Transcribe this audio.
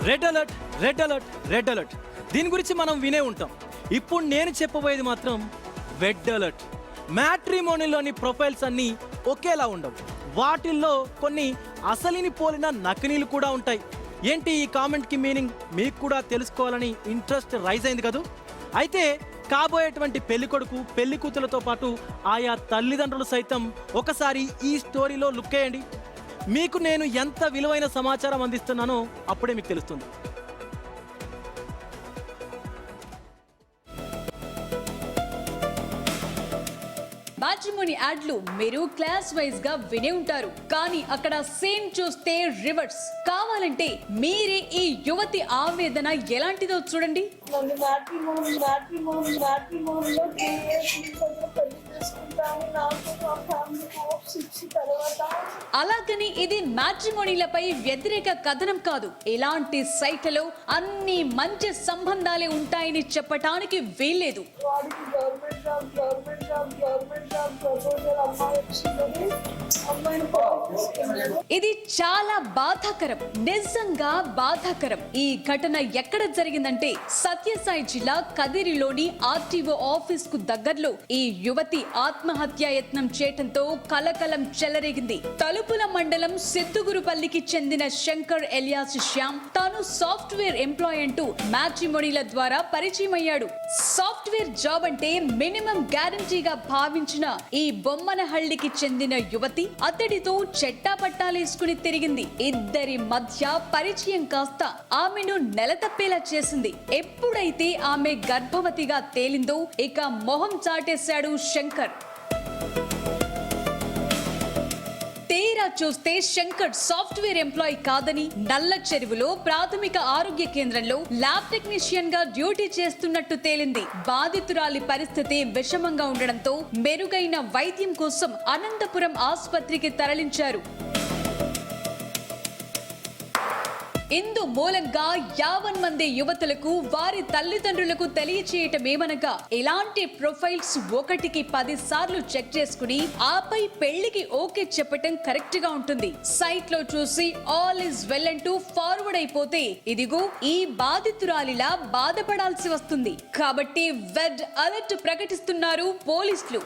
Red alert, red alert, red alert. దీని గురించి మనం వినే ఉంటాం. ఇప్పుడు నేను చెప్పబోయేది మాత్రం రెడ్ అలర్ట్. మ్యాట్రిమోనీలోని ప్రొఫైల్స్ అన్నీ ఒకేలా ఉండవు. వాటిల్లో కొన్ని అసలిని పోలిన నకిలీలు కూడా ఉంటాయి. ఏంటి ఈ కామెంట్కి మీనింగ్ మీకు కూడా తెలుసుకోవాలని ఇంట్రెస్ట్ రైజ్ అయింది కదా? అయితే కాబోయేటువంటి పెళ్లి కొడుకు పెళ్లి కూతులతో పాటు ఆయా తల్లిదండ్రులు సైతం ఒకసారి ఈ స్టోరీలో లుక్ వేయండి. మీకు నేను ఎంత విలువైన సమాచారం అందిస్తున్నానో అప్పుడే మీకు తెలుస్తుంది. మ్యాట్రిమోనీ యాడ్లు మీరు క్లాస్ వైజ్ గా వినే ఉంటారు, కానీ అక్కడ సీన్ చూస్తే రివర్స్. కావాలంటే మీరే ఈ యువతి ఆవేదన ఎలాంటిదో చూడండి. అలాగని ఇది మ్యాట్రిమోనీలపై వ్యతిరేక కథనం కాదు. ఇలాంటి సైట్లలో అన్ని మంచి సంబంధాలే ఉంటాయని చెప్పటానికి వీల్లేదు. ఇది చాలా బాధాకరం, నిజంగా బాధాకరం. ఈ ఘటన ఎక్కడ జరిగిందంటే సత్యసాయి జిల్లా కదిరిలోని ఆర్టీఓ ఆఫీస్ కు దగ్గరలో ఈ యువతి ఆత్మహత్యా యత్నం చేయటంతో కలకలం చెలరేగింది. తలుపుల మండలం సిద్దుగురుపల్లికి చెందిన శంకర్ ఎలియాస్ శ్యామ్ తాను సాఫ్ట్వేర్ ఎంప్లాయ్ అంటూ మ్యాట్రిమోనీల ద్వారా పరిచయం అయ్యాడు. సాఫ్ట్వేర్ జాబ్ అంటే మినిమం గ్యారంటీగా భావించిన ఈ బొమ్మనహళ్లికి చెందిన యువతి అతడితో చెట్టాపట్టాలేసుకుని తిరిగింది. ఇద్దరి మధ్య పరిచయం కాస్త ఆమెను నెలతప్పేలా చేసింది. ఎప్పుడైతే ఆమె గర్భవతిగా తేలిందో ఇక మొహం చాటేశాడు శంకర్. తీరా చూస్తే శంకర్ సాఫ్ట్వేర్ ఎంప్లాయీ కాదని, నల్ల చెరువులో ప్రాథమిక ఆరోగ్య కేంద్రంలో ల్యాబ్ టెక్నీషియన్ గా డ్యూటీ చేస్తున్నట్టు తేలింది. బాధితురాలి పరిస్థితి విషమంగా ఉండడంతో మెరుగైన వైద్యం కోసం అనంతపురం ఆసుపత్రికి తరలించారు. ఇందు మూలంగా 50 మంది యువతులకు వారి తల్లిదండ్రులకు తెలియచేయటమేమనగా ఇలాంటి ప్రొఫైల్స్ 1కి 10 సార్లు చెక్ చేసుకుని ఆపై పెళ్లికి ఓకే చెప్పటం కరెక్ట్ గా ఉంటుంది. సైట్ లో చూసి ఆల్ ఇస్ వెల్ అంటూ ఫార్వర్డ్ అయిపోతే ఇదిగో ఈ బాధితురాలిలా బాధపడాల్సి వస్తుంది. కాబట్టి రెడ్ అలర్ట్ ప్రకటిస్తున్నారు పోలీసులు.